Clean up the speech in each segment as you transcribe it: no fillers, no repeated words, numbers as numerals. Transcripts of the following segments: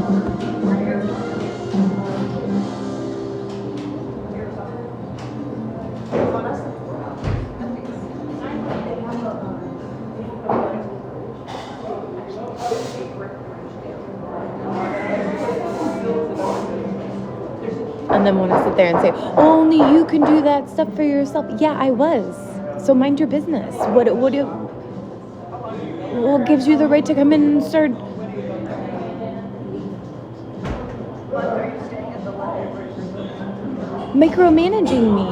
And then want to sit there and say, oh, only you can do that stuff for yourself. Yeah, I was. So mind your business. What gives you the right to come in and start micromanaging me?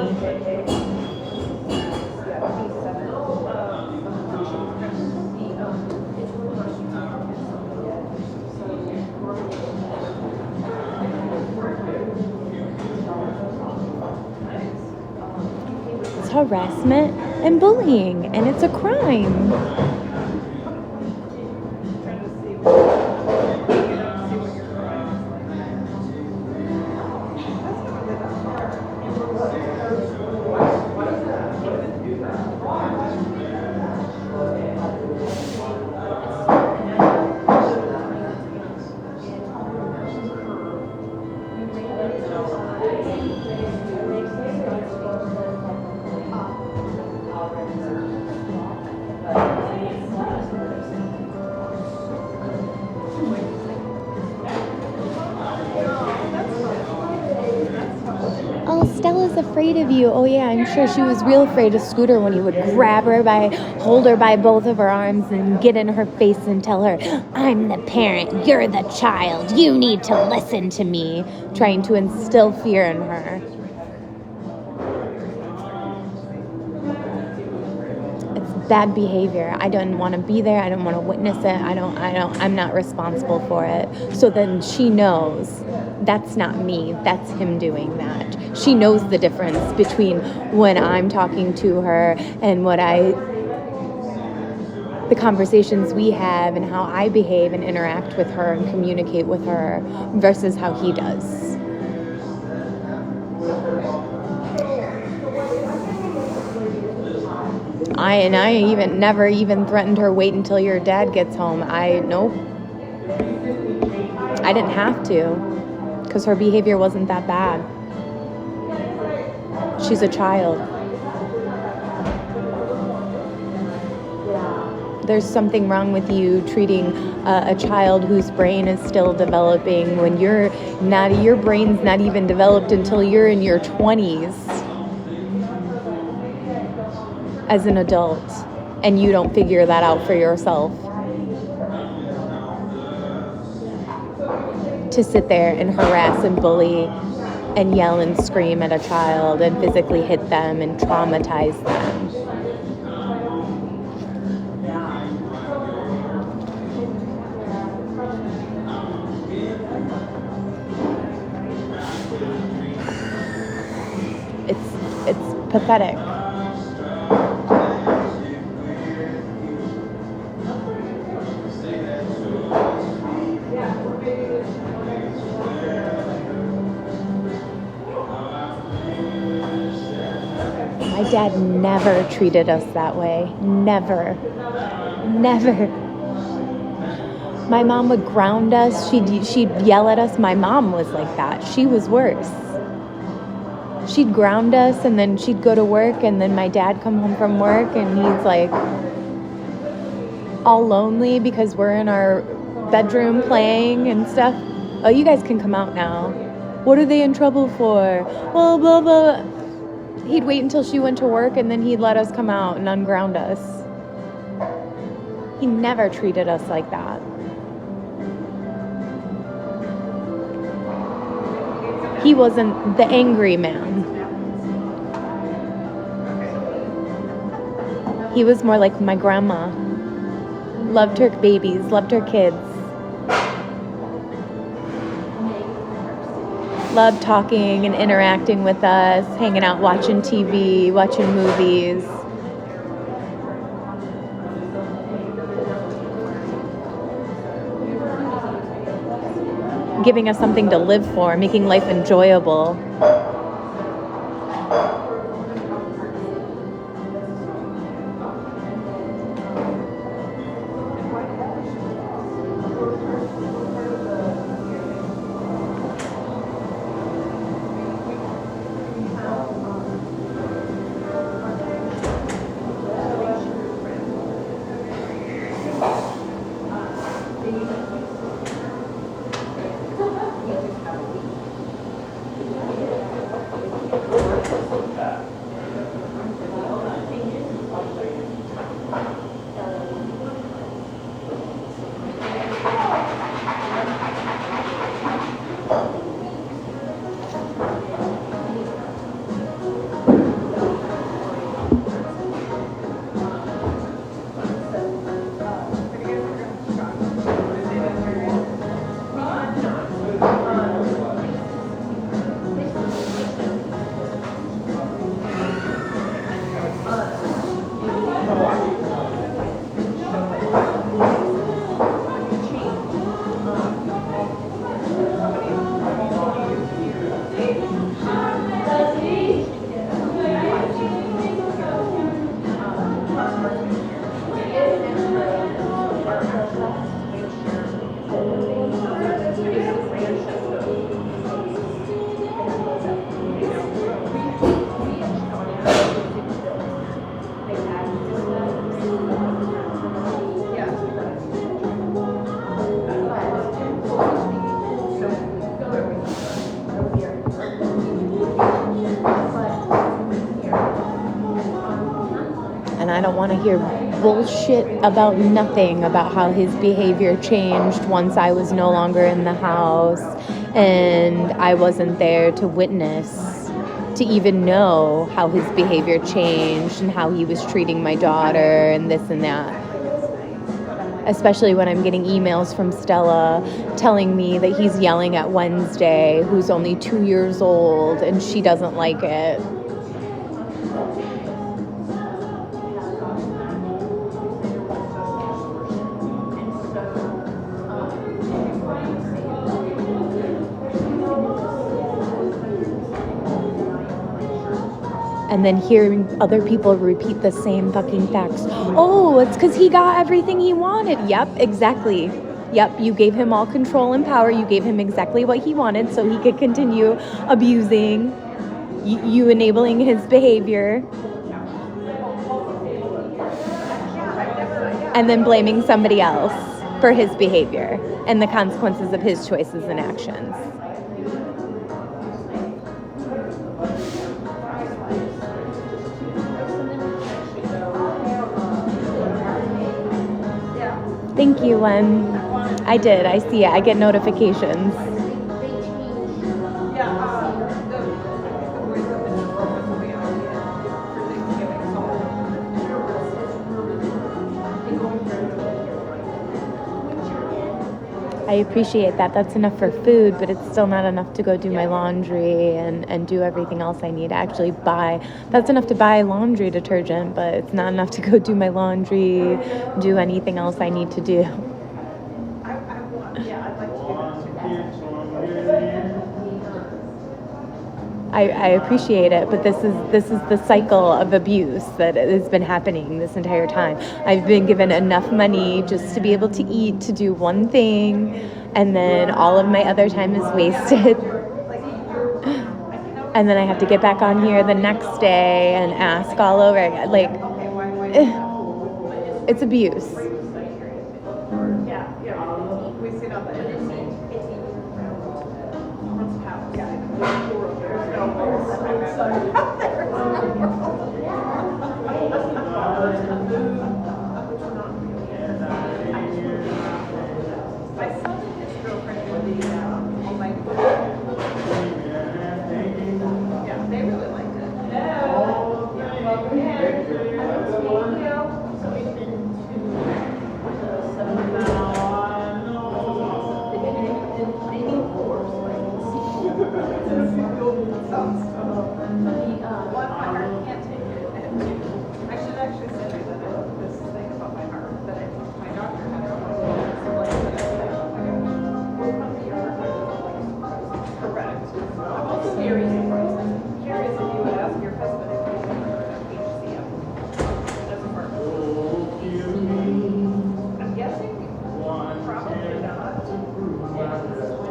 It's harassment and bullying, and it's a crime. Stella's afraid of you. Oh yeah, I'm sure she was real afraid of Scooter when he would hold her by both of her arms and get in her face and tell her, I'm the parent, you're the child, you need to listen to me, trying to instill fear in her. It's bad behavior. I don't want to be there. I don't want to witness it. I'm not responsible for it. So then she knows that's not me. That's him doing that. She knows the difference between when I'm talking to her and the conversations we have and how I behave and interact with her and communicate with her versus how he does. I never even threatened her, wait until your dad gets home. Nope. I didn't have to, because her behavior wasn't that bad. She's a child. There's something wrong with you treating a child whose brain is still developing when your brain's not even developed until you're in your 20s as an adult, and you don't figure that out for yourself. To sit there and harass and bully and yell and scream at a child and physically hit them and traumatize them. It's pathetic. My dad never treated us that way. Never. My mom would ground us. She'd yell at us. My mom was like that. She was worse. She'd ground us, and then she'd go to work, and then my dad come home from work, and he's like all lonely because we're in our bedroom playing and stuff. Oh, you guys can come out now. What are they in trouble for? Well, blah, blah. He'd wait until she went to work, and then he'd let us come out and unground us. He never treated us like that. He wasn't the angry man. He was more like my grandma. Loved her babies, loved her kids. Loved talking and interacting with us, hanging out, watching TV, watching movies. Giving us something to live for, making life enjoyable. don't want to hear bullshit about nothing about how his behavior changed once I was no longer in the house and I wasn't there to witness, to even know how his behavior changed and how he was treating my daughter and this and that. Especially when I'm getting emails from Stella telling me that he's yelling at Wednesday, who's only 2 years old, and she doesn't like it. And then hearing other people repeat the same fucking facts. Oh, it's because he got everything he wanted. Yep, exactly. Yep, you gave him all control and power. You gave him exactly what he wanted so he could continue abusing, you enabling his behavior. And then blaming somebody else for his behavior and the consequences of his choices and actions. Thank you, Len. I did. I see it. I get notifications. I appreciate that. That's enough for food, but it's still not enough to go do my laundry and do everything else I need to actually buy. That's enough to buy laundry detergent, but it's not enough to go do my laundry, do anything else I need to do. I appreciate it, but this is the cycle of abuse that has been happening this entire time. I've been given enough money just to be able to eat, to do one thing, and then all of my other time is wasted. And then I have to get back on here the next day and ask all over again. Like, it's abuse.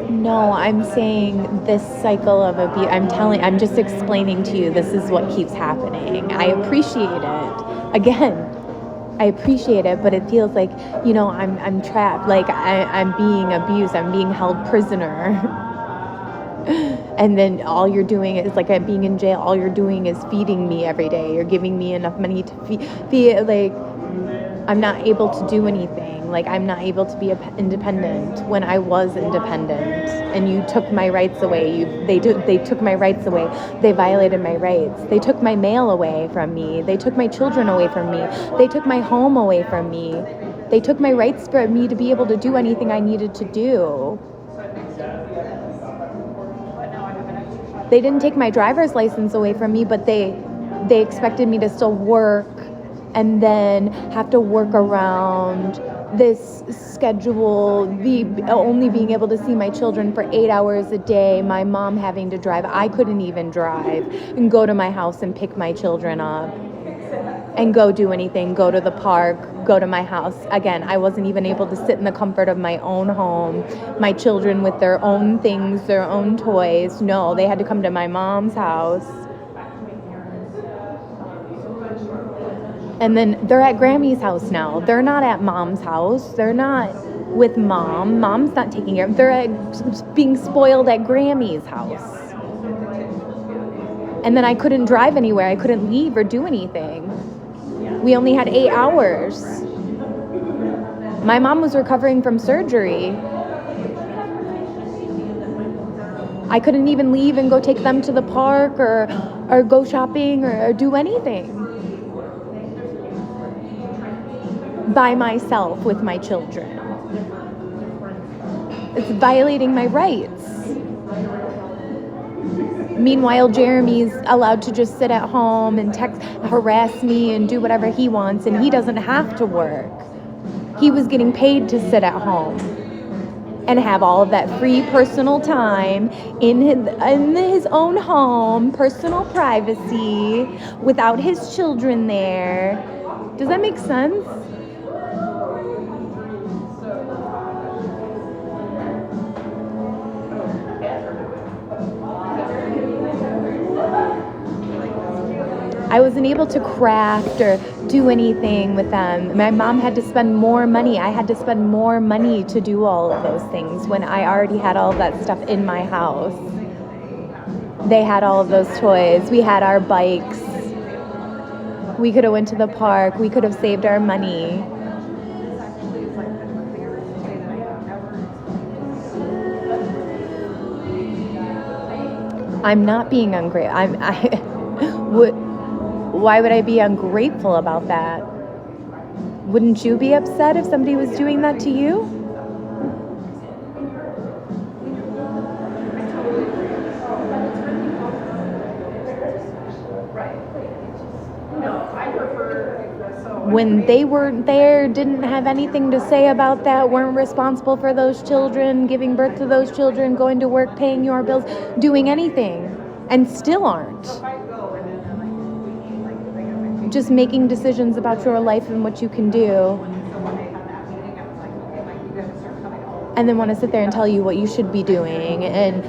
No, I'm saying this cycle of abuse, I'm just explaining to you, this is what keeps happening. I appreciate it. Again, I appreciate it, but it feels like, I'm trapped. Like I'm being abused. I'm being held prisoner. And then all you're doing is, like, I'm being in jail. All you're doing is feeding me every day. You're giving me enough money to feed. Like, I'm not able to do anything. Like, I'm not able to be independent when I was independent. And you took my rights away. They took my rights away. They violated my rights. They took my mail away from me. They took my children away from me. They took my home away from me. They took my rights for me to be able to do anything I needed to do. They didn't take my driver's license away from me, but they expected me to still work and then have to work around this schedule, only being able to see my children for 8 hours a day, my mom having to drive. I couldn't even drive and go to my house and pick my children up and go do anything, go to the park, go to my house. Again, I wasn't even able to sit in the comfort of my own home. My children with their own things, their own toys. No, they had to come to my mom's house. And then they're at Grammy's house now. They're not at mom's house. They're not with mom. Mom's not taking care of them. They're being spoiled at Grammy's house. And then I couldn't drive anywhere. I couldn't leave or do anything. We only had 8 hours. My mom was recovering from surgery. I couldn't even leave and go take them to the park or go shopping or do anything by myself with my children. It's violating my rights. Meanwhile, Jeremy's allowed to just sit at home and harass me and do whatever he wants, and he doesn't have to work. He was getting paid to sit at home and have all of that free personal time in his own home, personal privacy, without his children there. Does that make sense? I wasn't able to craft or do anything with them. My mom had to spend more money. I had to spend more money to do all of those things when I already had all of that stuff in my house. They had all of those toys. We had our bikes. We could have went to the park. We could have saved our money. I'm not being ungrateful. Why would I be ungrateful about that? Wouldn't you be upset if somebody was doing that to you? When they weren't there, didn't have anything to say about that, weren't responsible for those children, giving birth to those children, going to work, paying your bills, doing anything, and still aren't. Just making decisions about your life and what you can do, and then want to sit there and tell you what you should be doing. And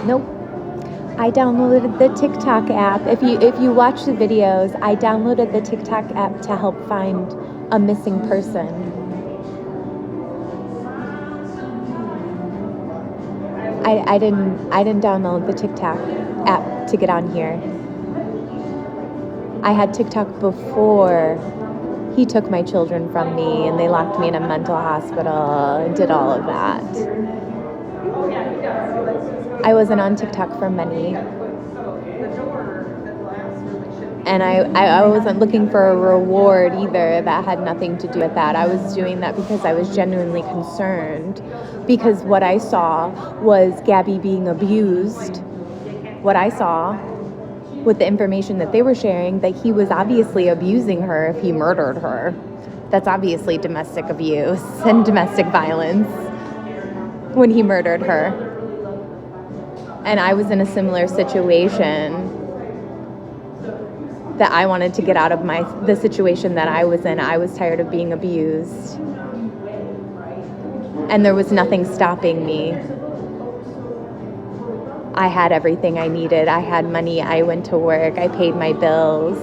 nope. I downloaded the TikTok app. If you watch the videos, I downloaded the TikTok app to help find a missing person. I didn't download the TikTok app to get on here. I had TikTok before he took my children from me and they locked me in a mental hospital and did all of that. I wasn't on TikTok for money. And I wasn't looking for a reward either. That had nothing to do with that. I was doing that because I was genuinely concerned. Because what I saw was Gabby being abused. What I saw with the information that they were sharing, that he was obviously abusing her if he murdered her. That's obviously domestic abuse and domestic violence when he murdered her. And I was in a similar situation that I wanted to get out of the situation that I was in. I was tired of being abused. And there was nothing stopping me. I had everything I needed. I had money. I went to work. I paid my bills.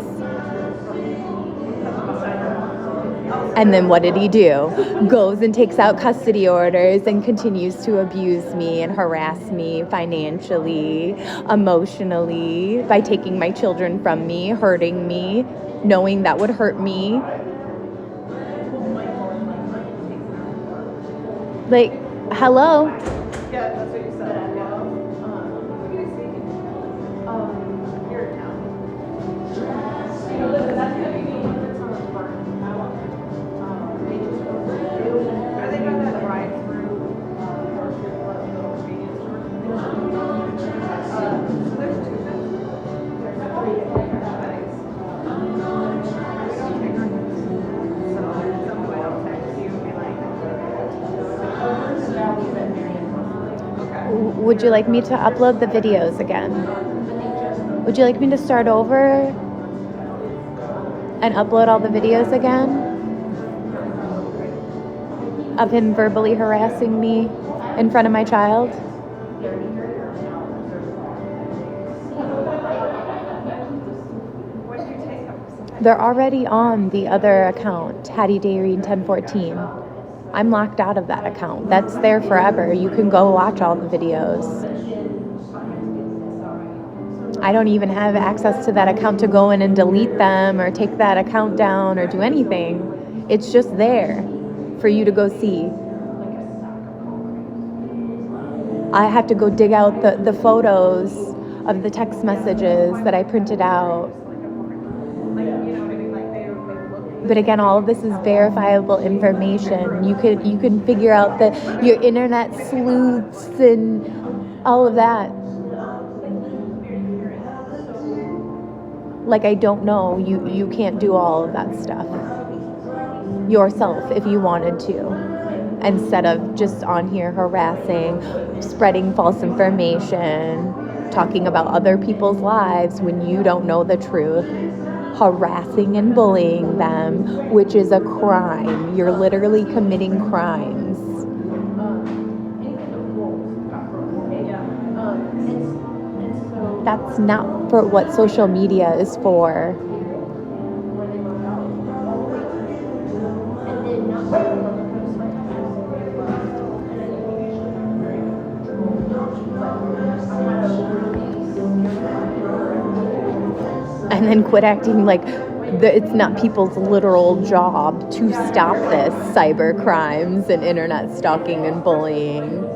And then what did he do? Goes and takes out custody orders and continues to abuse me and harass me financially, emotionally, by taking my children from me, hurting me, knowing that would hurt me. Like, hello? Yeah, that's what you said. Would you like me to upload the videos again? Would you like me to start over? And upload all the videos again of him verbally harassing me in front of my child. They're already on the other account, Hattie Darine 1014. I'm locked out of that account. That's there forever. You can go watch all the videos. I don't even have access to that account to go in and delete them or take that account down or do anything. It's just there for you to go see. I have to go dig out the photos of the text messages that I printed out. But again, all of this is verifiable information. You can figure out your internet sleuths and all of that. Like, I don't know. You can't do all of that stuff yourself if you wanted to, instead of just on here harassing, spreading false information, talking about other people's lives when you don't know the truth, harassing and bullying them, which is a crime. You're literally committing crimes. That's not for what social media is for. And then quit acting like it's not people's literal job to stop this cyber crimes and internet stalking and bullying.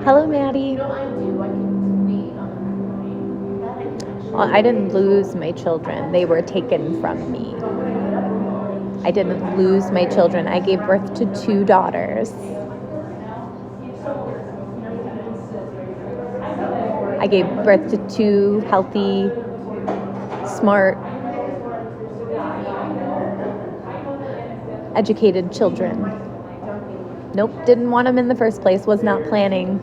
Hello, Maddie. Well, I didn't lose my children. They were taken from me. I didn't lose my children. I gave birth to 2 daughters. I gave birth to 2 healthy, smart, educated children. Nope, didn't want them in the first place. Was not planning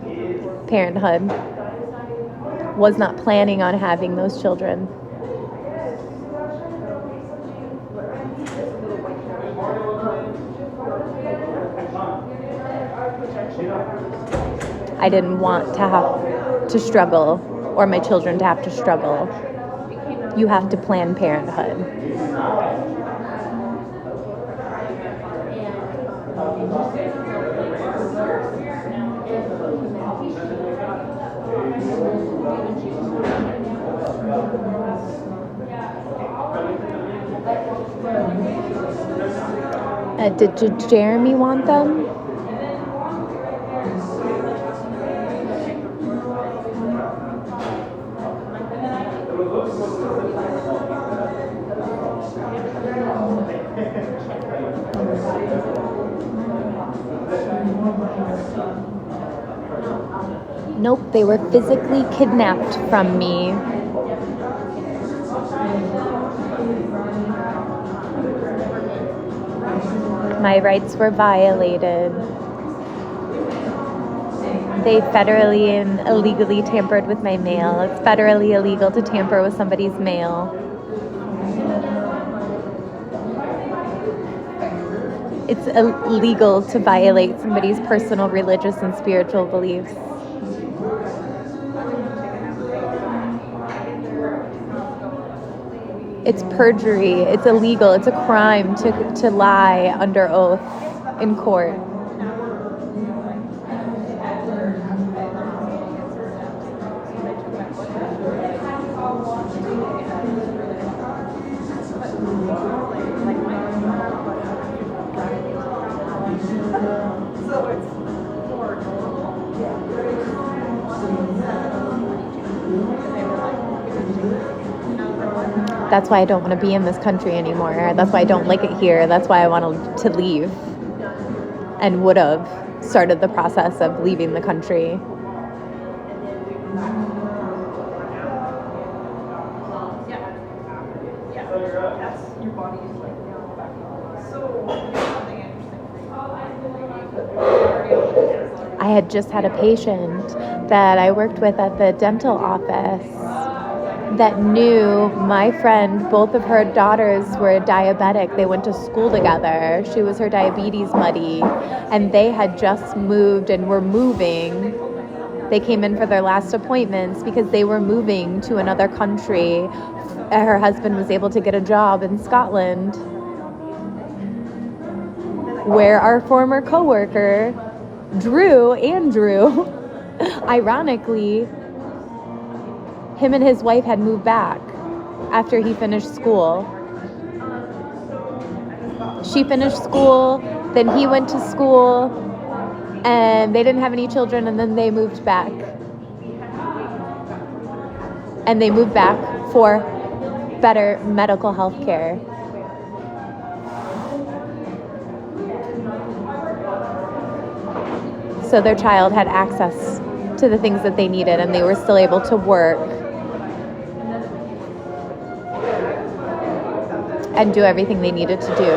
parenthood. Was not planning on having those children. I didn't want to have to struggle, or my children to have to struggle. You have to plan parenthood. Did Jeremy want them? Nope, they were physically kidnapped from me. My rights were violated. They federally and illegally tampered with my mail. It's federally illegal to tamper with somebody's mail. It's illegal to violate somebody's personal religious and spiritual beliefs. It's perjury. It's illegal. It's a crime to lie under oath in court. That's why I don't want to be in this country anymore. That's why I don't like it here. That's why I wanted to leave and would have started the process of leaving the country. I had just had a patient that I worked with at the dental office that knew my friend. Both of her daughters were diabetic. They went to school together. She was her diabetes buddy, and they had just moved and were moving. They came in for their last appointments because they were moving to another country. Her husband was able to get a job in Scotland, where our former coworker, Andrew, ironically, him and his wife had moved back after he finished school. She finished school, then he went to school, and they didn't have any children, and then they moved back. And they moved back for better medical health care. So their child had access to the things that they needed, and they were still able to work and do everything they needed to do.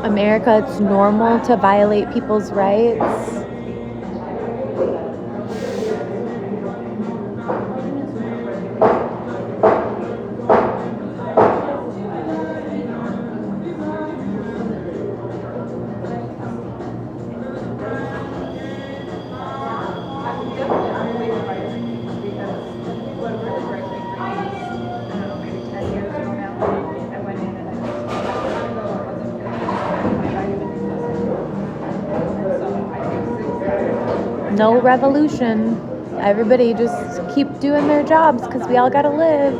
America, it's normal to violate people's rights. No revolution. Everybody just keep doing their jobs because we all gotta live.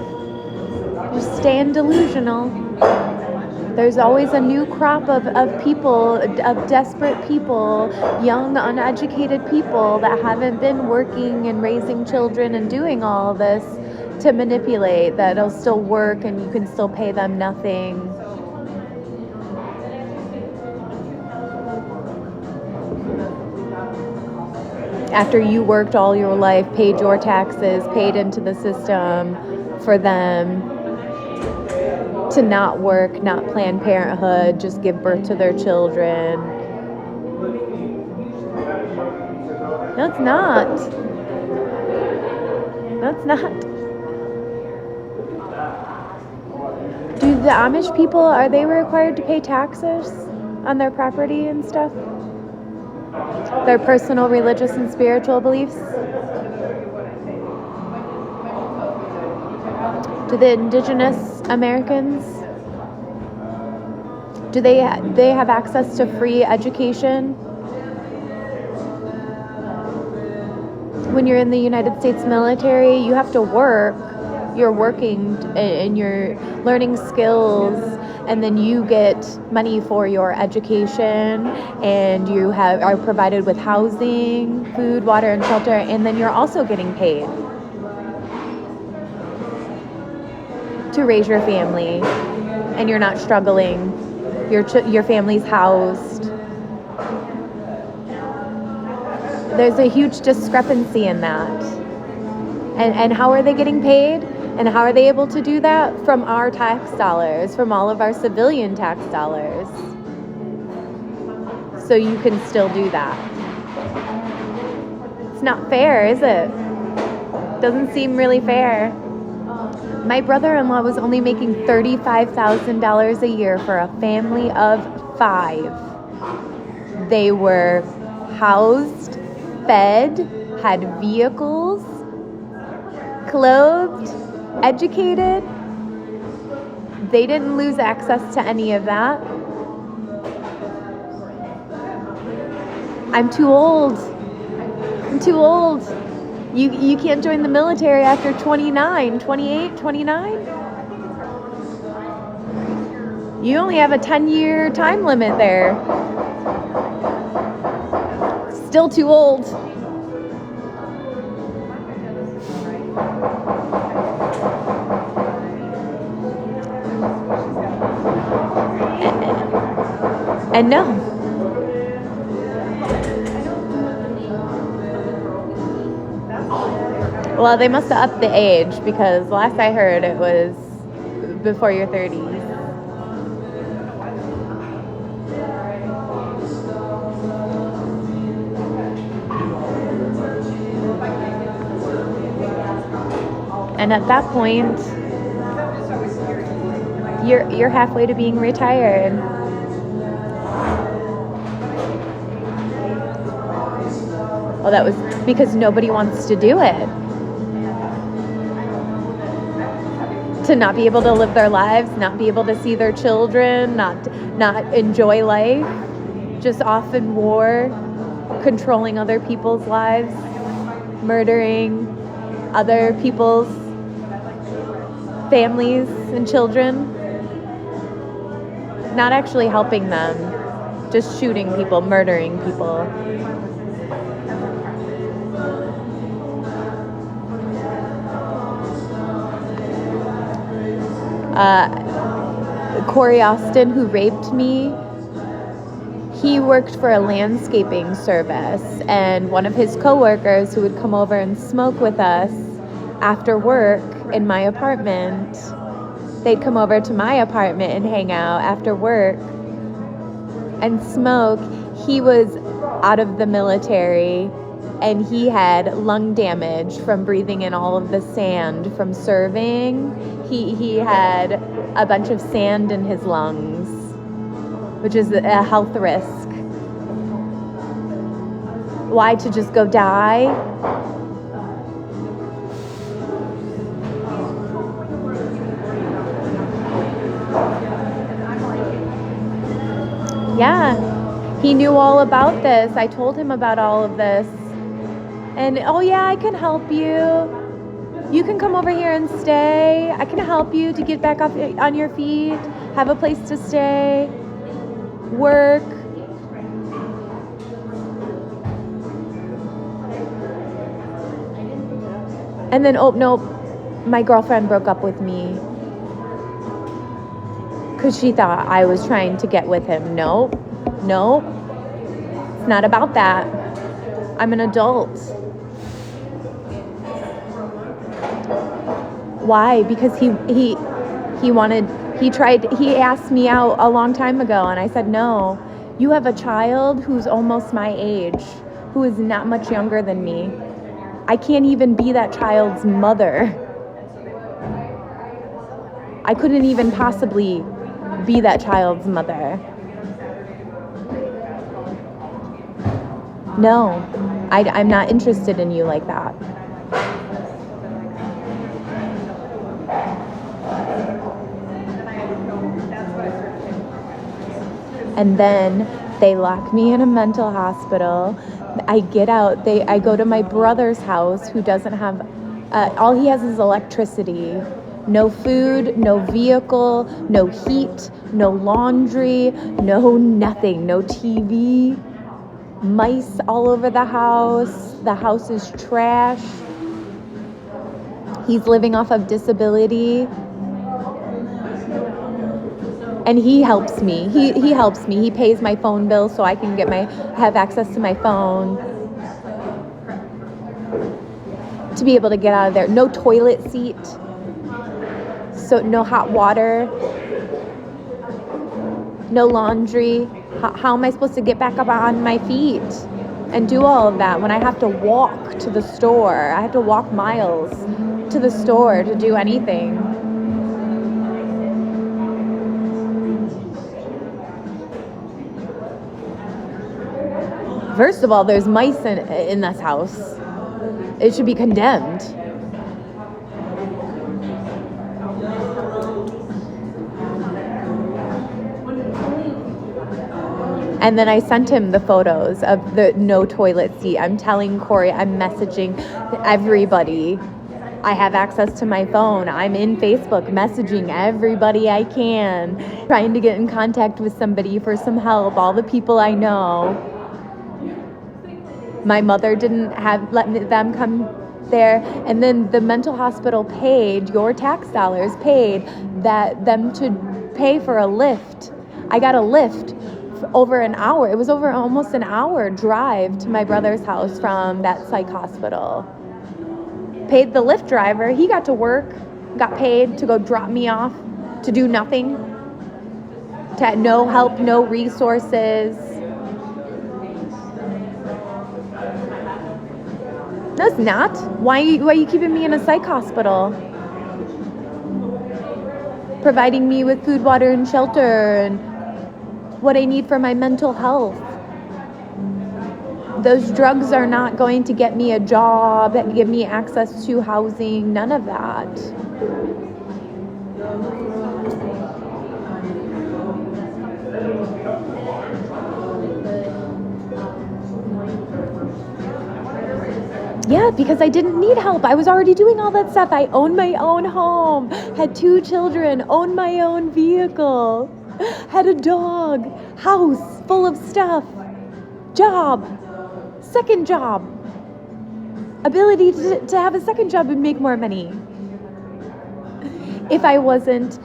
Just staying delusional. There's always a new crop of people, of desperate people, young, uneducated people that haven't been working and raising children and doing all this to manipulate, that'll still work and you can still pay them nothing. After you worked all your life, paid your taxes, paid into the system, for them to not work, not Planned Parenthood, just give birth to their children. No, it's not. No, it's not. Do the Amish people, are they required to pay taxes on their property and stuff? Their personal religious and spiritual beliefs? Do the indigenous Americans, do they have access to free education? When you're in the United States military, you have to work. You're working and you're learning skills, and then you get money for your education, and you are provided with housing, food, water, and shelter, and then you're also getting paid to raise your family, and you're not struggling. Your family's housed. There's a huge discrepancy in that. And how are they getting paid? And how are they able to do that? From our tax dollars, from all of our civilian tax dollars. So you can still do that. It's not fair, is it? Doesn't seem really fair. My brother-in-law was only making $35,000 a year for a family of 5. They were housed, fed, had vehicles, clothed, educated. They didn't lose access to any of that. I'm too old. You can't join the military after 28, 29? You only have a 10-year time limit there. Still too old. And no. Well, they must have upped the age because last I heard it was before your 30s. And at that point, you're halfway to being retired. Well, that was because nobody wants to do it. To not be able to live their lives, not be able to see their children, not enjoy life, just off in war, controlling other people's lives, murdering other people's families and children, not actually helping them, just shooting people, murdering people. Corey Austin, who raped me, he worked for a landscaping service, and one of his coworkers who would come over and smoke with us after work in my apartment, they'd come over to my apartment and hang out after work and smoke. He was out of the military, and he had lung damage from breathing in all of the sand from serving. He had a bunch of sand in his lungs, which is a health risk. Why, to just go die? Yeah, he knew all about this. I told him about all of this. And, oh yeah, I can help you. You can come over here and stay. I can help you to get back up on your feet, have a place to stay, work. And then, oh, no, my girlfriend broke up with me because she thought I was trying to get with him. No, it's not about that. I'm an adult. Why? Because he asked me out a long time ago, and I said, no, you have a child who's almost my age, who is not much younger than me. I can't even be that child's mother. I couldn't even possibly be that child's mother. No, I'm not interested in you like that. And then they lock me in a mental hospital. I get out. I go to my brother's house, who doesn't have, all he has is electricity. No food, no vehicle, no heat, no laundry, no nothing, no TV. Mice all over the house. The house is trash. He's living off of disability. And he helps me. He helps me. He pays my phone bill so I can have access to my phone. To be able to get out of there. No toilet seat. So no hot water. No laundry. How am I supposed to get back up on my feet and do all of that when I have to walk to the store? I have to walk miles to the store to do anything. First of all, there's mice in this house. It should be condemned. And then I sent him the photos of the no toilet seat. I'm telling Corey, I'm messaging everybody I have access to my phone. I'm in Facebook messaging everybody I can, trying to get in contact with somebody for some help, all the people I know. My mother didn't let them come there, and then the mental hospital paid, your tax dollars paid them to pay for a lift. I got a lift for over an hour. It was over almost an hour drive to my brother's house from that psych hospital. Paid the Lyft driver. He got to work, got paid to go drop me off, to do nothing, to no help, no resources. No, it's not. Why are you keeping me in a psych hospital? Providing me with food, water, and shelter, and what I need for my mental health. Those drugs are not going to get me a job, give me access to housing, none of that. Yeah, because I didn't need help. I was already doing all that stuff. I owned my own home, had 2 children, owned my own vehicle, had a dog, house full of stuff, job, second job, ability to have a second job and make more money. If I wasn't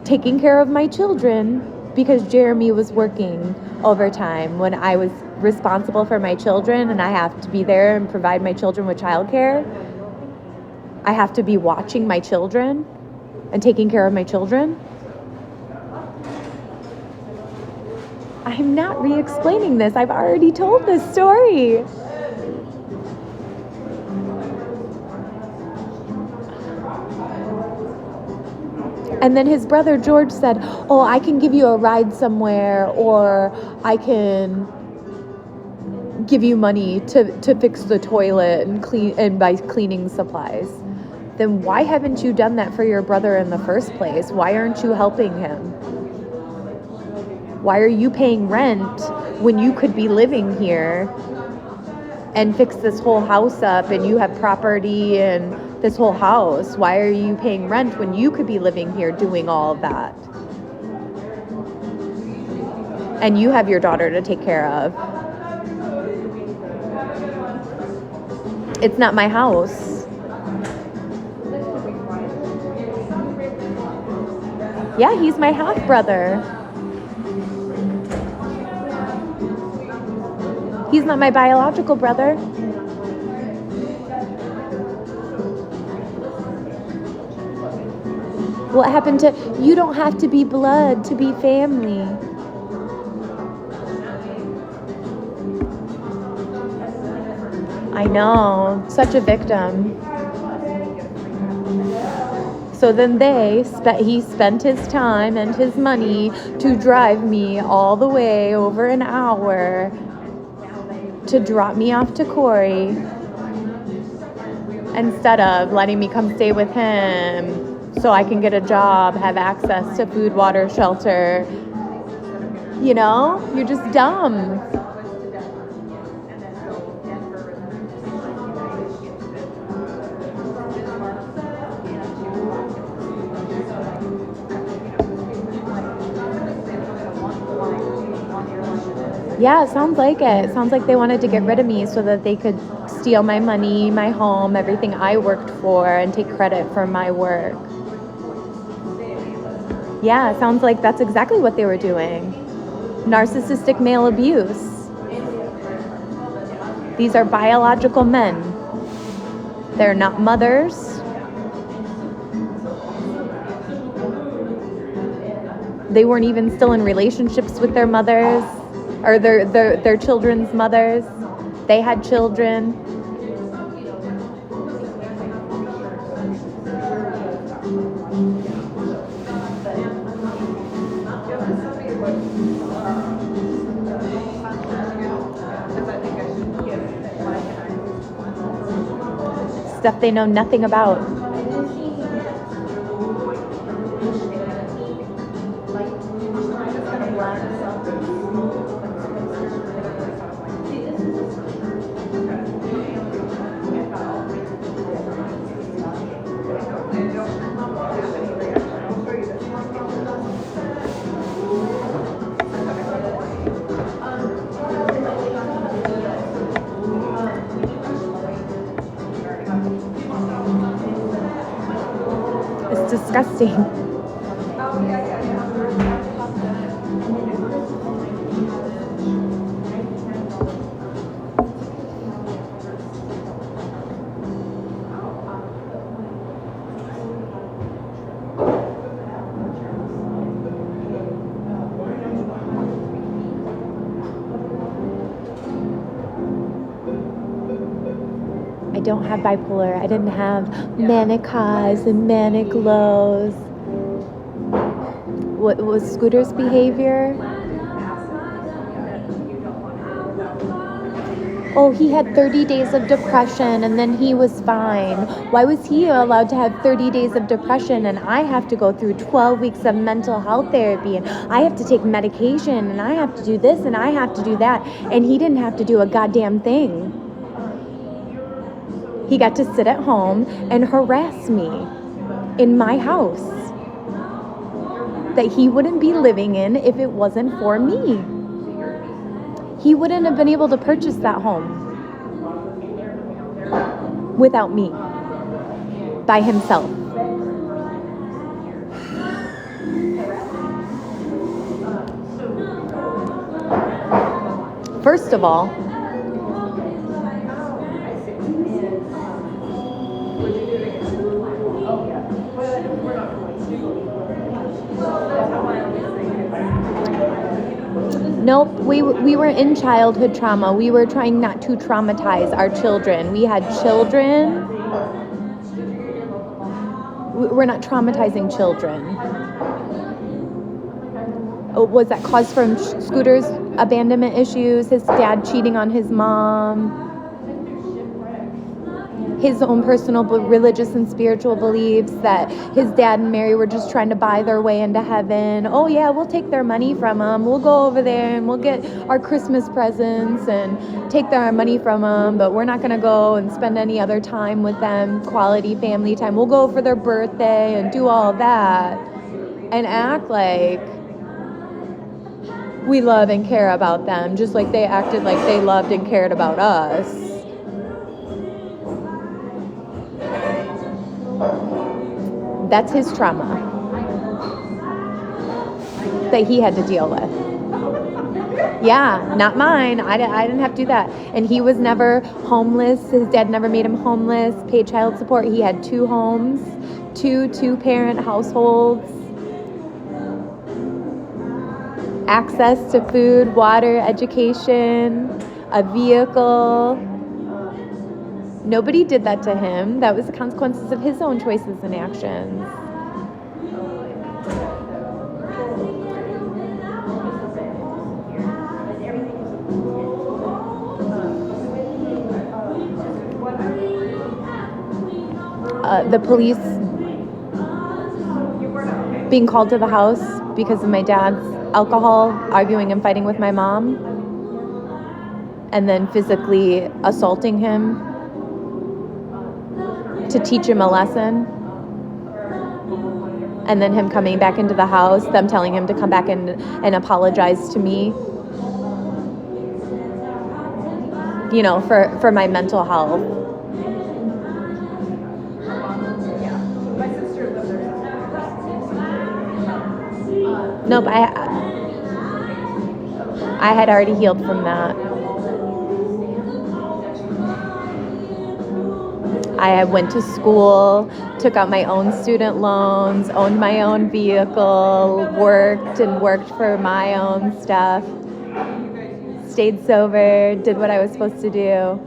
taking care of my children, because Jeremy was working overtime when I was responsible for my children, and I have to be there and provide my children with childcare. I have to be watching my children and taking care of my children. I'm not re-explaining this. I've already told this story. And then his brother George said, "Oh, I can give you a ride somewhere, or I can give you money to fix the toilet and clean and buy cleaning supplies." Then why haven't you done that for your brother in the first place? Why aren't you helping him? Why are you paying rent when you could be living here and fix this whole house up, and you have property and this whole house? Why are you paying rent when you could be living here doing all of that? And you have your daughter to take care of. It's not my house. Yeah, he's my half brother. He's not my biological brother. What happened to, you don't have to be blood to be family. I know, such a victim. So then he spent his time and his money to drive me all the way over an hour to drop me off to Corey, instead of letting me come stay with him so I can get a job, have access to food, water, shelter. You know, you're just dumb. Yeah, it sounds like it. It sounds like they wanted to get rid of me so that they could steal my money, my home, everything I worked for, and take credit for my work. Yeah, it sounds like that's exactly what they were doing. Narcissistic male abuse. These are biological men. They're not mothers. They weren't even still in relationships with their mothers or their children's mothers. They had children. Stuff they know nothing about. disgusting. I don't have bipolar. I didn't have manic highs and manic lows. What was Scooter's behavior? Oh, he had 30 days of depression and then he was fine. Why was he allowed to have 30 days of depression and I have to go through 12 weeks of mental health therapy and I have to take medication and I have to do this and I have to do that, and he didn't have to do a goddamn thing. He got to sit at home and harass me in my house that he wouldn't be living in if it wasn't for me. He wouldn't have been able to purchase that home without me, by himself. First of all, nope, we were in childhood trauma. We were trying not to traumatize our children. We had children. We're not traumatizing children. Was that caused from Scooter's abandonment issues, his dad cheating on his mom, his own personal religious and spiritual beliefs that his dad and Mary were just trying to buy their way into heaven? Oh yeah, we'll take their money from them. We'll go over there and we'll get our Christmas presents and take their money from them, but we're not going to go and spend any other time with them, quality family time. We'll go for their birthday and do all that and act like we love and care about them, just like they acted like they loved and cared about us. That's his trauma that he had to deal with. Yeah, not mine. I didn't have to do that. And he was never homeless. His dad never made him homeless, paid child support. He had 2 homes, two-parent households, access to food, water, education, a vehicle. Nobody did that to him. That was the consequences of his own choices and actions. The police being called to the house because of my dad's alcohol, arguing and fighting with my mom, and then physically assaulting him to teach him a lesson, and then him coming back into the house, them telling him to come back and apologize to me, you know, for my mental health. Nope, I had already healed from that. I went to school, took out my own student loans, owned my own vehicle, worked for my own stuff, stayed sober, did what I was supposed to do.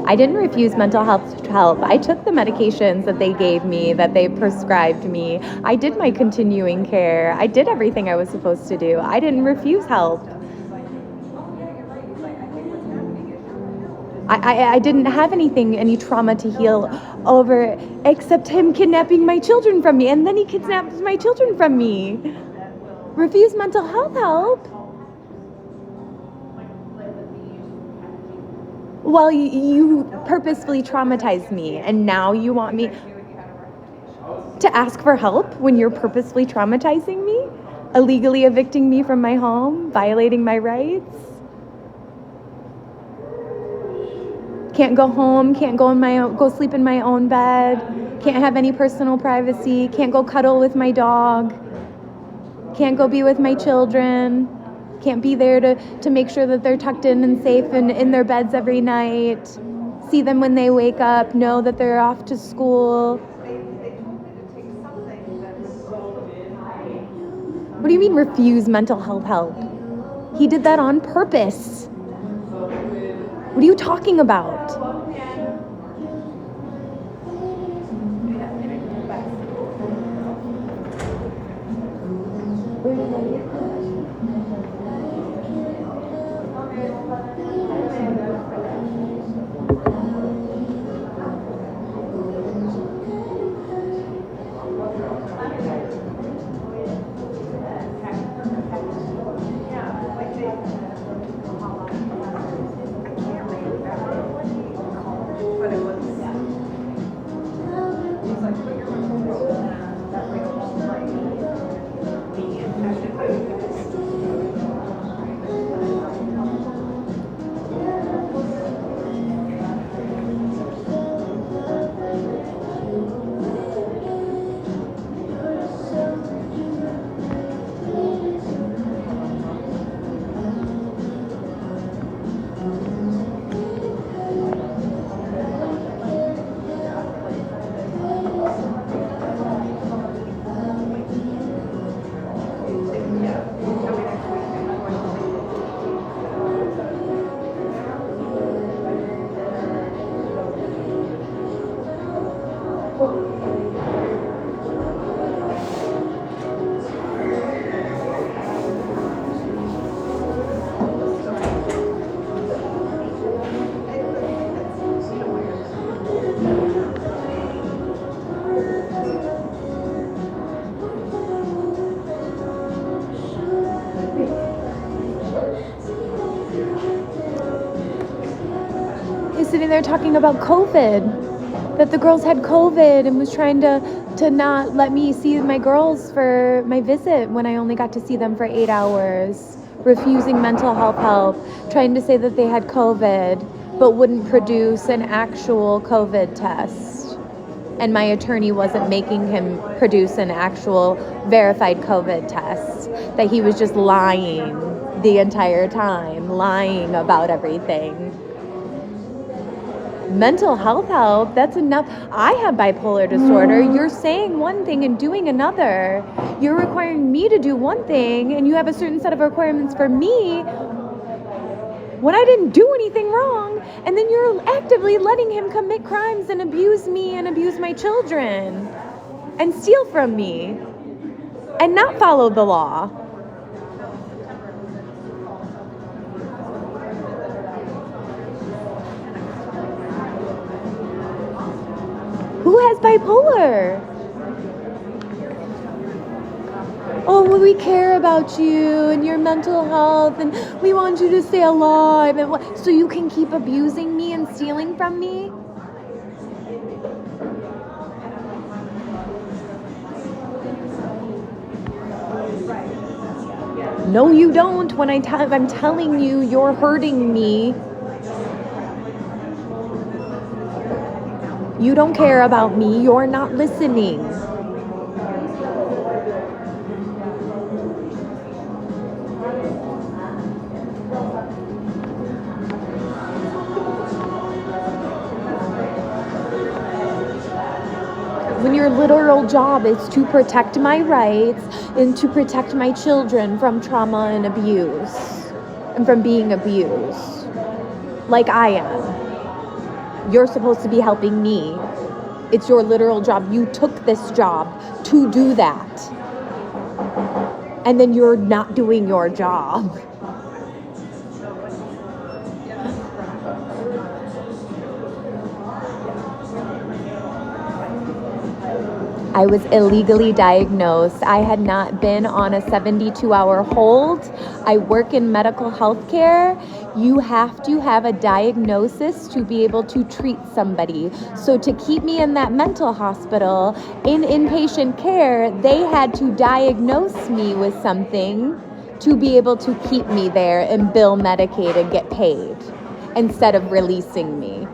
I didn't refuse mental health help. I took the medications that they gave me, that they prescribed me. I did my continuing care. I did everything I was supposed to do. I didn't refuse help. I didn't have any trauma to heal over except him kidnapping my children from me, and then he kidnapped my children from me. Refuse mental health help? Well, you purposefully traumatized me, and now you want me to ask for help when you're purposefully traumatizing me, illegally evicting me from my home, violating my rights. Can't go home, can't go sleep in my own bed, can't have any personal privacy, can't go cuddle with my dog, can't go be with my children, can't be there to make sure that they're tucked in and safe and in their beds every night, see them when they wake up, know that they're off to school. What do you mean refuse mental health help? He did that on purpose. What are you talking about? Sitting there talking about COVID, that the girls had COVID and was trying to not let me see my girls for my visit when I only got to see them for 8 hours, refusing mental health help, trying to say that they had COVID, but wouldn't produce an actual COVID test. And my attorney wasn't making him produce an actual verified COVID test, that he was just lying the entire time, lying about everything. Mental health help, that's enough. I have bipolar disorder. You're saying one thing and doing another. You're requiring me to do one thing and you have a certain set of requirements for me when I didn't do anything wrong. And then you're actively letting him commit crimes and abuse me and abuse my children and steal from me and not follow the law. Who has bipolar? Oh, well, we care about you and your mental health and we want you to stay alive. And so you can keep abusing me and stealing from me? No, you don't. When I'm telling you, you're hurting me. You don't care about me. You're not listening. When your literal job is to protect my rights and to protect my children from trauma and abuse and from being abused, like I am. You're supposed to be helping me. It's your literal job. You took this job to do that. And then you're not doing your job. I was illegally diagnosed. I had not been on a 72-hour hold. I work in medical health care. You have to have a diagnosis to be able to treat somebody. So to keep me in that mental hospital in inpatient care, they had to diagnose me with something to be able to keep me there and bill Medicaid and get paid instead of releasing me.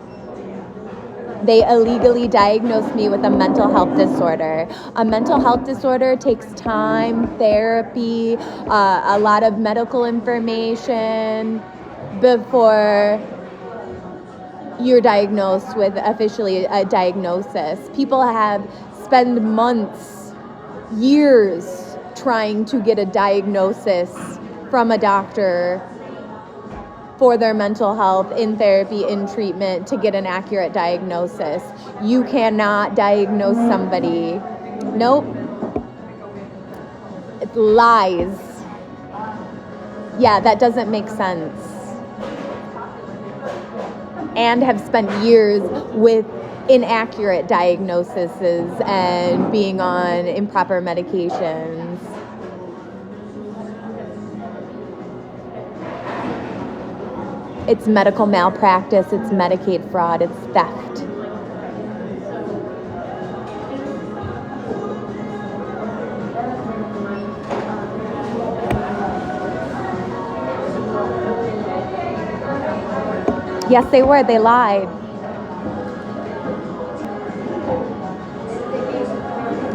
They illegally diagnosed me with a mental health disorder. A mental health disorder takes time, therapy, a lot of medical information before you're diagnosed with officially a diagnosis. People have spent months, years trying to get a diagnosis from a doctor for their mental health, in therapy, in treatment, to get an accurate diagnosis. You cannot diagnose somebody. Nope. It's lies. Yeah, that doesn't make sense. And have spent years with inaccurate diagnoses and being on improper medications. It's medical malpractice, it's Medicaid fraud, it's theft. Yes, they were. They lied.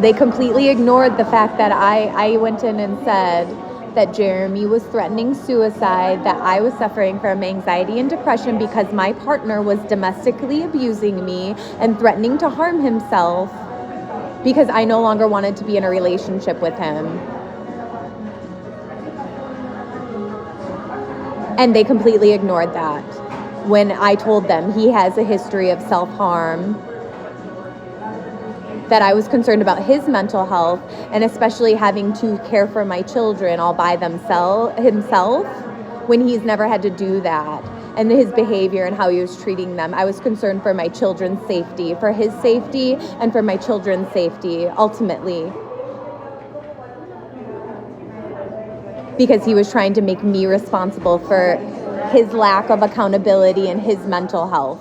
They completely ignored the fact that I went in and said that Jeremy was threatening suicide, that I was suffering from anxiety and depression because my partner was domestically abusing me and threatening to harm himself because I no longer wanted to be in a relationship with him. And they completely ignored that when I told them he has a history of self-harm, that I was concerned about his mental health, and especially having to care for my children all by himself when he's never had to do that, and his behavior and how he was treating them. I was concerned for my children's safety, for his safety, and for my children's safety, ultimately. Because he was trying to make me responsible for his lack of accountability and his mental health,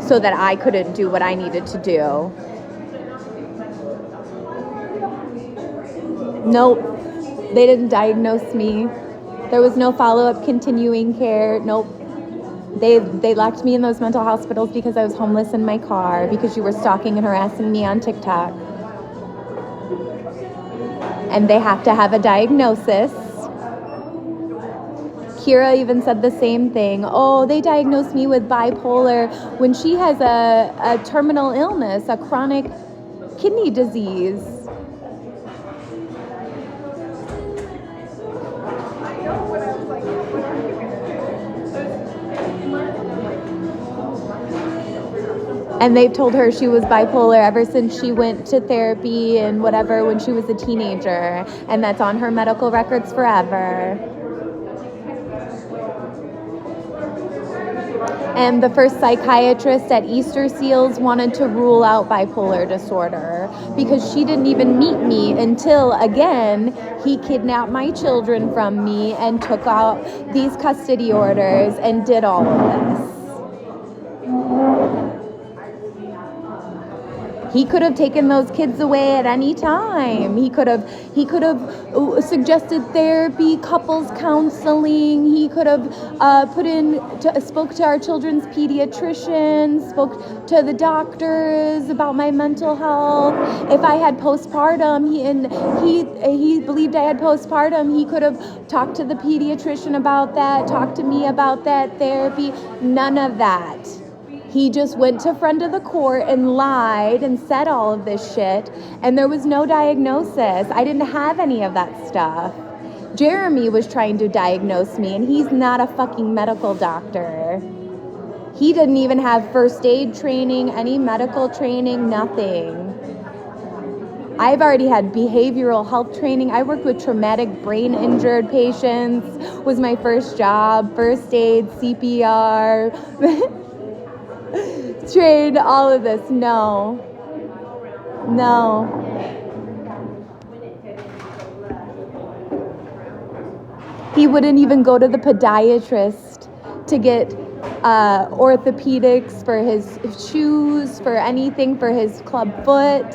so that I couldn't do what I needed to do. Nope, they didn't diagnose me. There was no follow-up continuing care. Nope. They locked me in those mental hospitals because I was homeless in my car, because you were stalking and harassing me on TikTok. And they have to have a diagnosis. Kira even said the same thing. Oh, they diagnosed me with bipolar when she has a terminal illness, a chronic kidney disease. And they've told her she was bipolar ever since she went to therapy and whatever when she was a teenager. And that's on her medical records forever. And the first psychiatrist at Easter Seals wanted to rule out bipolar disorder because she didn't even meet me until, again, he kidnapped my children from me and took out these custody orders and did all of this. He could have taken those kids away at any time. He could have suggested therapy, couples counseling. He could have spoke to our children's pediatrician, spoke to the doctors about my mental health. If I had postpartum, he believed I had postpartum, he could have talked to the pediatrician about that, talked to me about that therapy. None of that. He just went to front of the court and lied and said all of this shit, and there was no diagnosis. I didn't have any of that stuff. Jeremy was trying to diagnose me, and he's not a fucking medical doctor. He didn't even have first aid training, any medical training, nothing. I've already had behavioral health training. I worked with traumatic brain injured patients, was my first job, first aid, CPR. Trained all of this. No. He wouldn't even go to the podiatrist to get orthopedics for his shoes, for anything, for his club foot.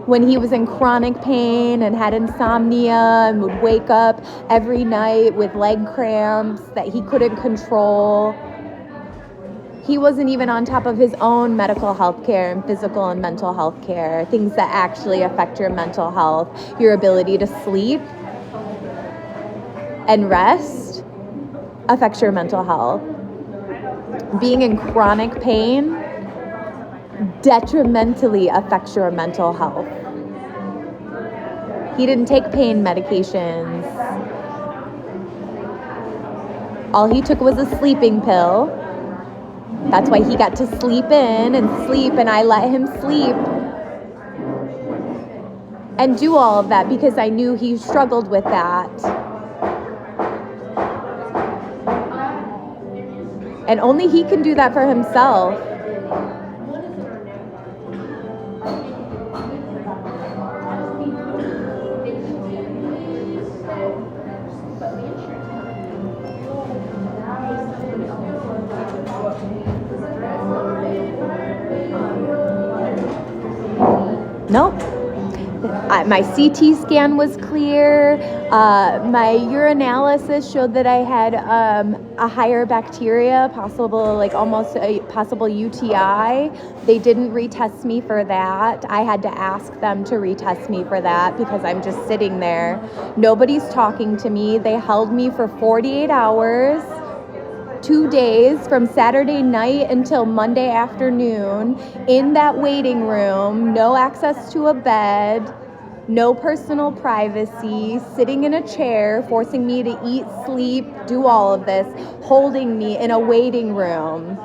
When he was in chronic pain and had insomnia and would wake up every night with leg cramps that he couldn't control. He wasn't even on top of his own medical health care and physical and mental health care, things that actually affect your mental health, your ability to sleep and rest affects your mental health. Being in chronic pain detrimentally affects your mental health. He didn't take pain medications. All he took was a sleeping pill. That's why he got to sleep in and sleep, and I let him sleep and do all of that because I knew he struggled with that. And only he can do that for himself. Nope. My CT scan was clear. My urinalysis showed that I had a higher bacteria, almost a possible UTI. They didn't retest me for that. I had to ask them to retest me for that because I'm just sitting there. Nobody's talking to me. They held me for 48 hours. 2 days from Saturday night until Monday afternoon in that waiting room, no access to a bed, no personal privacy, sitting in a chair, forcing me to eat, sleep, do all of this, holding me in a waiting room.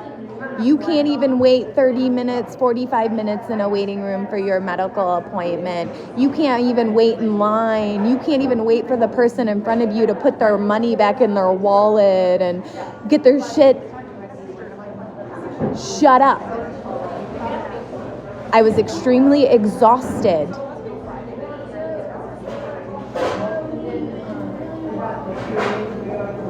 You can't even wait 30 minutes, 45 minutes in a waiting room for your medical appointment. You can't even wait in line. You can't even wait for the person in front of you to put their money back in their wallet and get their shit. Shut up. I was extremely exhausted.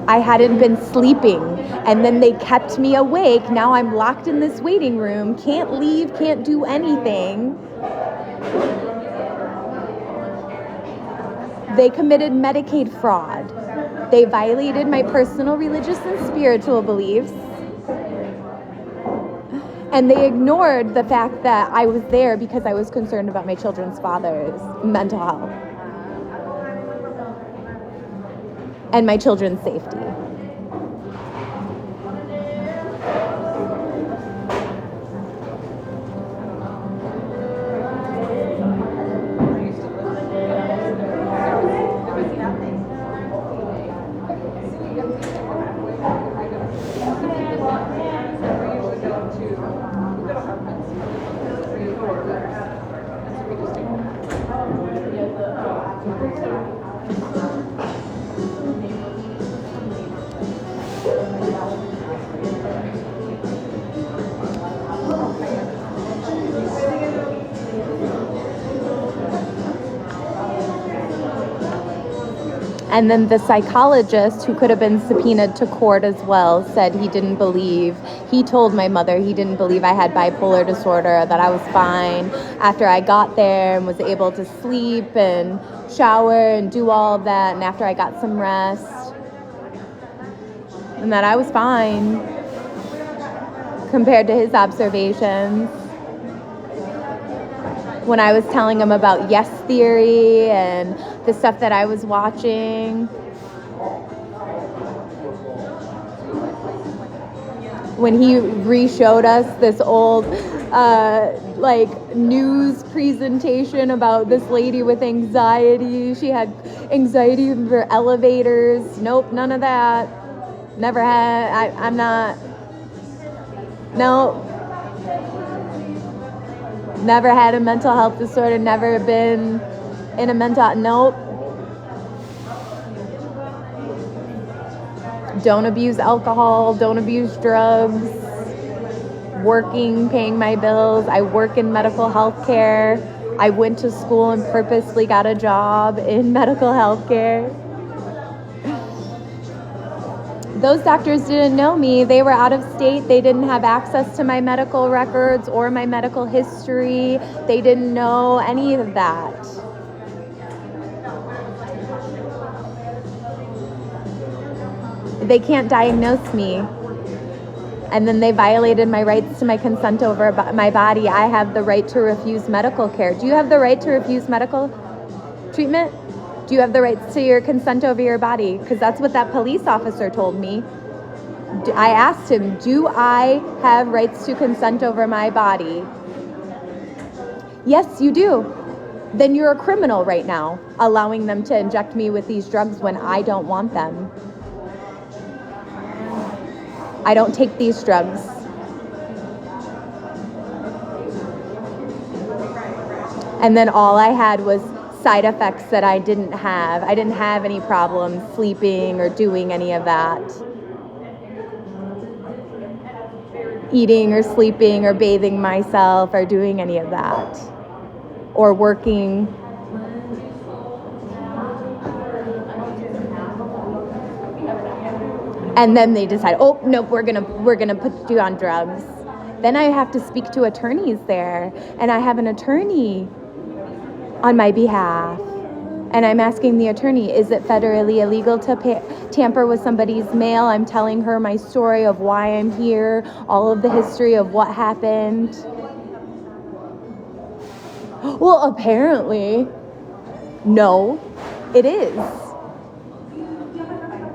I hadn't been sleeping, and then they kept me awake. Now I'm locked in this waiting room, can't leave, can't do anything. They committed Medicaid fraud. They violated my personal religious and spiritual beliefs. And they ignored the fact that I was there because I was concerned about my children's father's mental health and my children's safety. And then the psychologist, who could have been subpoenaed to court as well, said he didn't believe. He told my mother he didn't believe I had bipolar disorder, that I was fine after I got there and was able to sleep and shower and do all of that, and after I got some rest, and that I was fine compared to his observations. When I was telling him about yes theory and the stuff that I was watching. When he re-showed us this old news presentation about this lady with anxiety. She had anxiety over elevators. Nope, none of that. Never had. I'm not. No. Never had a mental health disorder, never been in a nope. Don't abuse alcohol, don't abuse drugs. Working, paying my bills. I work in medical health care. I went to school and purposely got a job in medical health care. Those doctors didn't know me. They were out of state. They didn't have access to my medical records or my medical history. They didn't know any of that. They can't diagnose me. And then they violated my rights to my consent over my body. I have the right to refuse medical care. Do you have the right to refuse medical treatment? Do you have the rights to your consent over your body? Because that's what that police officer told me. I asked him, do I have rights to consent over my body? Yes, you do. Then you're a criminal right now, allowing them to inject me with these drugs when I don't want them. I don't take these drugs. And then all I had was side effects that I didn't have. I didn't have any problems sleeping or doing any of that. Eating or sleeping or bathing myself or doing any of that. Or working. And then they decide, oh, nope, we're gonna put you on drugs. Then I have to speak to attorneys there. And I have an attorney on my behalf. And I'm asking the attorney, is it federally illegal to tamper with somebody's mail? I'm telling her my story of why I'm here, all of the history of what happened. Well, apparently, no, it is.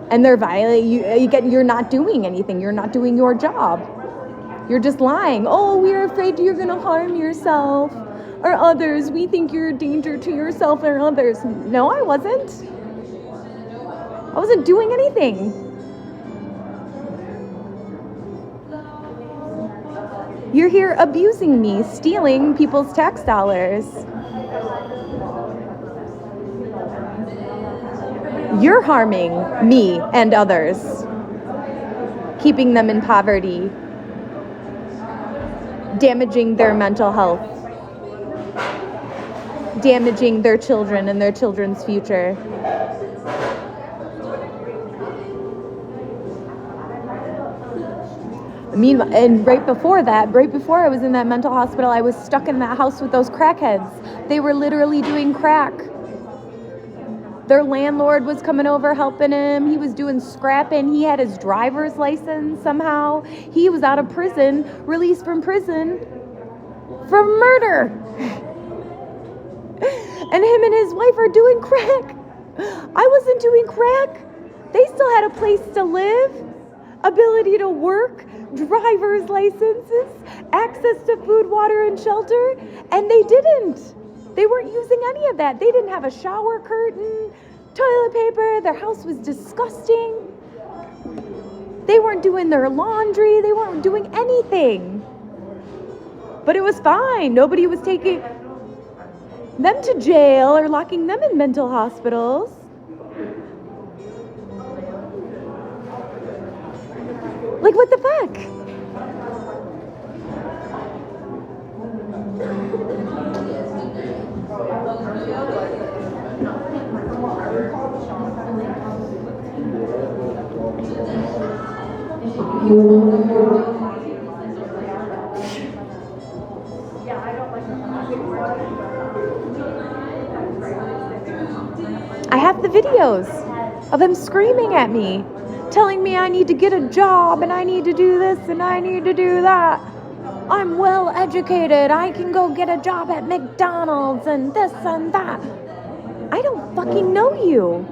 And they're violating you're not doing anything. You're not doing your job. You're just lying. Oh, we're afraid you're going to harm yourself or others. We think you're a danger to yourself or others. No, I wasn't. I wasn't doing anything. You're here abusing me, stealing people's tax dollars. You're harming me and others, keeping them in poverty, damaging their mental health, damaging their children and their children's future. Meanwhile, and right before I was in that mental hospital, I was stuck in that house with those crackheads. They were literally doing crack. Their landlord was coming over helping him. He was doing scrapping. He had his driver's license somehow. He was out of prison, released from prison for murder. And him and his wife are doing crack. I wasn't doing crack. They still had a place to live, ability to work, driver's licenses, access to food, water, and shelter, and they didn't. They weren't using any of that. They didn't have a shower curtain, toilet paper. Their house was disgusting. They weren't doing their laundry. They weren't doing anything. But it was fine. Nobody was taking them to jail or locking them in mental hospitals. Like, what the fuck? I have the videos of him screaming at me, telling me I need to get a job and I need to do this and I need to do that. I'm well educated. I can go get a job at McDonald's and this and that. I don't fucking know you.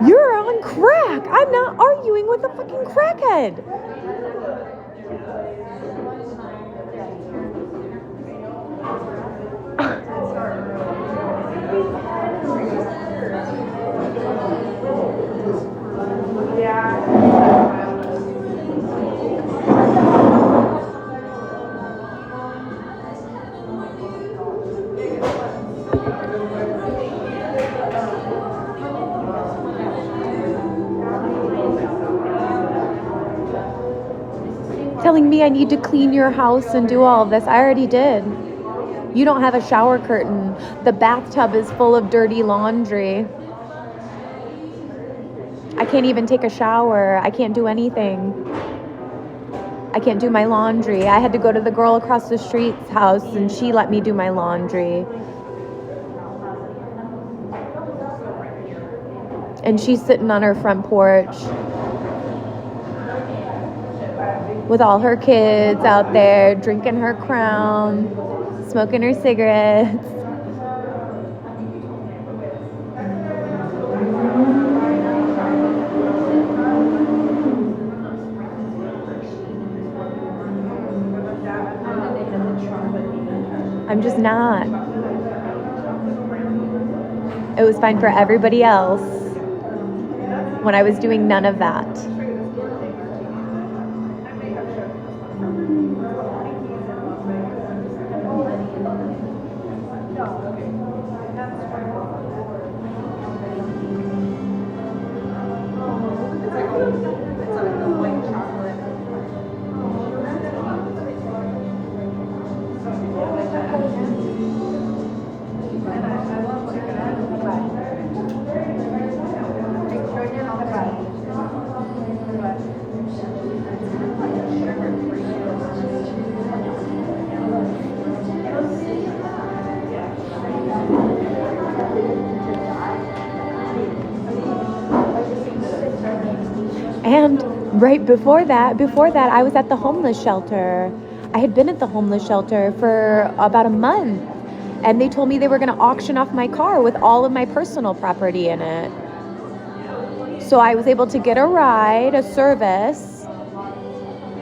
You're on crack. I'm not arguing with a fucking crackhead. Telling me I need to clean your house and do all of this. I already did. You don't have a shower curtain. The bathtub is full of dirty laundry. I can't even take a shower. I can't do anything. I can't do my laundry. I had to go to the girl across the street's house and she let me do my laundry. And she's sitting on her front porch with all her kids out there drinking her Crown, smoking her cigarettes. I'm just not. It was fine for everybody else when I was doing none of that. And right before that, I was at the homeless shelter. I had been at the homeless shelter for about a month, and they told me they were going to auction off my car with all of my personal property in it. So I was able to get a ride, a service,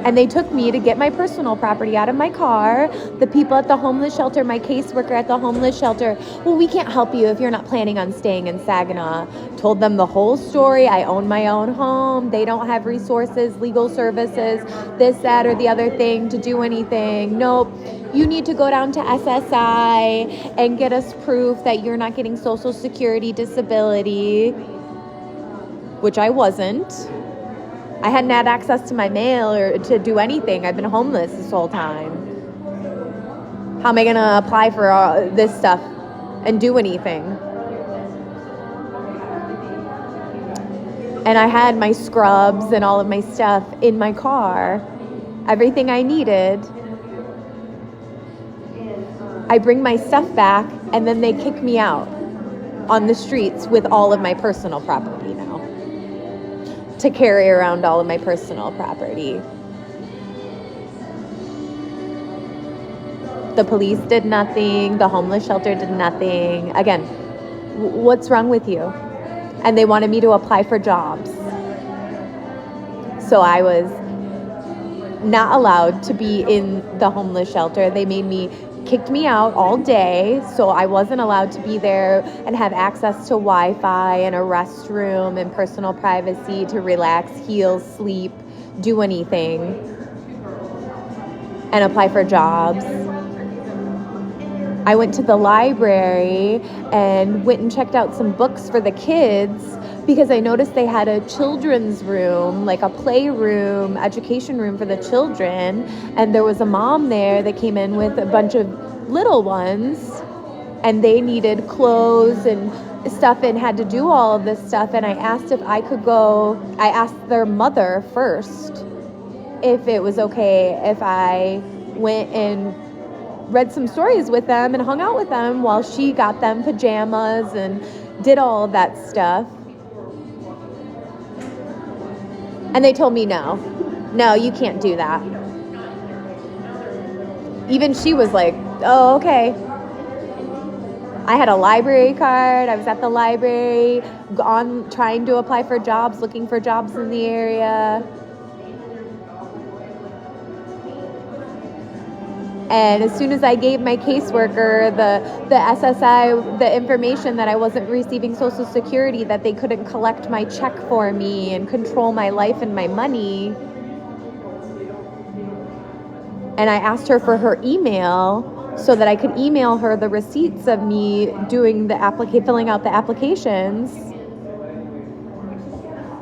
and they took me to get my personal property out of my car. The people at the homeless shelter, my caseworker at the homeless shelter, well, we can't help you if you're not planning on staying in Saginaw. Told them the whole story. I own my own home. They don't have resources, legal services, this, that, or the other thing to do anything. Nope. You need to go down to SSI and get us proof that you're not getting Social Security disability, which I wasn't. I hadn't had access to my mail or to do anything. I've been homeless this whole time. How am I going to apply for this stuff and do anything? And I had my scrubs and all of my stuff in my car. Everything I needed. I bring my stuff back, and then they kick me out on the streets with all of my personal property now. To carry around all of my personal property. The police did nothing. The homeless shelter did nothing. Again, what's wrong with you? And they wanted me to apply for jobs. So I was not allowed to be in the homeless shelter. They kicked me out all day, so I wasn't allowed to be there and have access to Wi-Fi and a restroom and personal privacy to relax, heal, sleep, do anything, and apply for jobs. I went to the library and went and checked out some books for the kids because I noticed they had a children's room, like a playroom, education room for the children. And there was a mom there that came in with a bunch of little ones, and they needed clothes and stuff and had to do all of this stuff. And I asked if I could go. I asked their mother first if it was okay if I went and read some stories with them and hung out with them while she got them pajamas and did all of that stuff. And they told me no, you can't do that. Even she was like, oh, okay. I had a library card. I was at the library trying to apply for jobs, looking for jobs in the area. And as soon as I gave my caseworker the SSI, the information that I wasn't receiving Social Security, that they couldn't collect my check for me and control my life and my money, and I asked her for her email so that I could email her the receipts of me doing filling out the applications,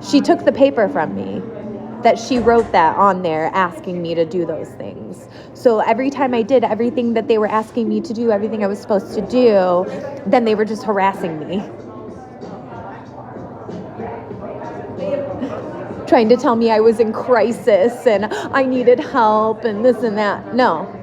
she took the paper from me that she wrote that on there asking me to do those things. So every time I did everything that they were asking me to do, everything I was supposed to do, then they were just harassing me. Trying to tell me I was in crisis and I needed help and this and that. No.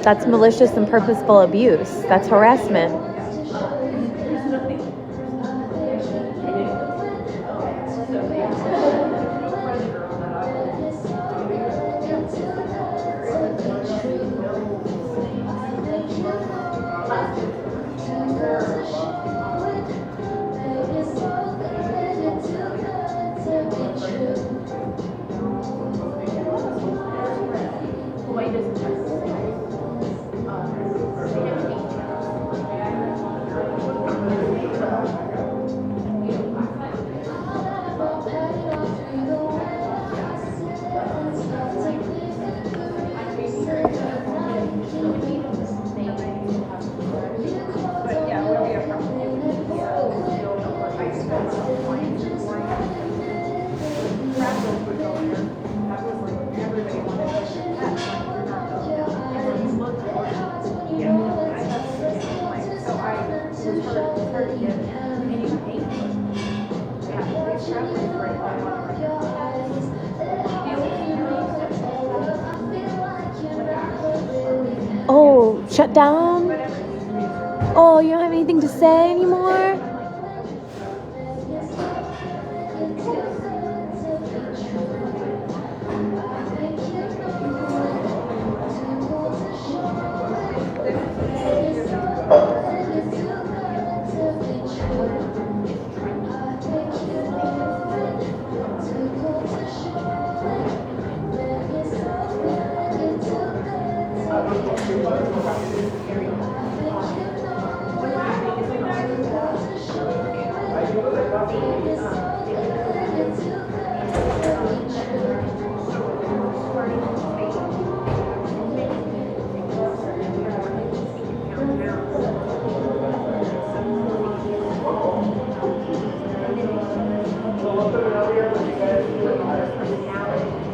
That's malicious and purposeful abuse. That's harassment. Oh, shut down? Oh, you don't have anything to say anymore?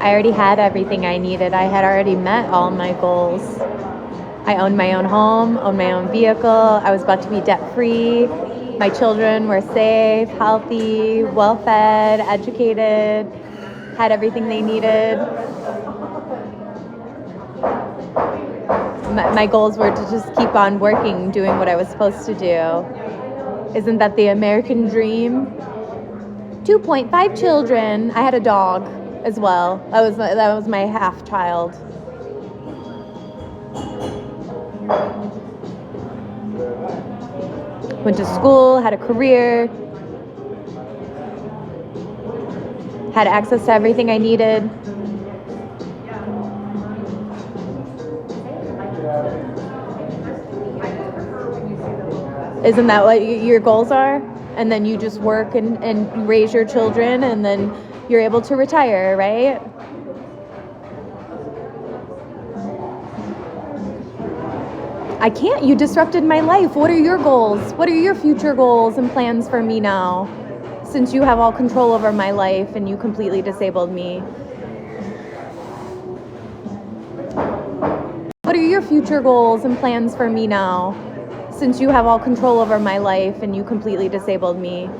I already had everything I needed. I had already met all my goals. I owned my own home, owned my own vehicle. I was about to be debt-free. My children were safe, healthy, well-fed, educated, had everything they needed. My goals were to just keep on working, doing what I was supposed to do. Isn't that the American dream? 2.5 children. I had a dog as well. That was my half child. Went to school, had a career, had access to everything I needed. Isn't that what your goals are? And then you just work and raise your children, and then you're able to retire, right? I can't. You disrupted my life. What are your goals? What are your future goals and plans for me now? Since you have all control over my life and you completely disabled me. What are your future goals and plans for me now? Since you have all control over my life and you completely disabled me.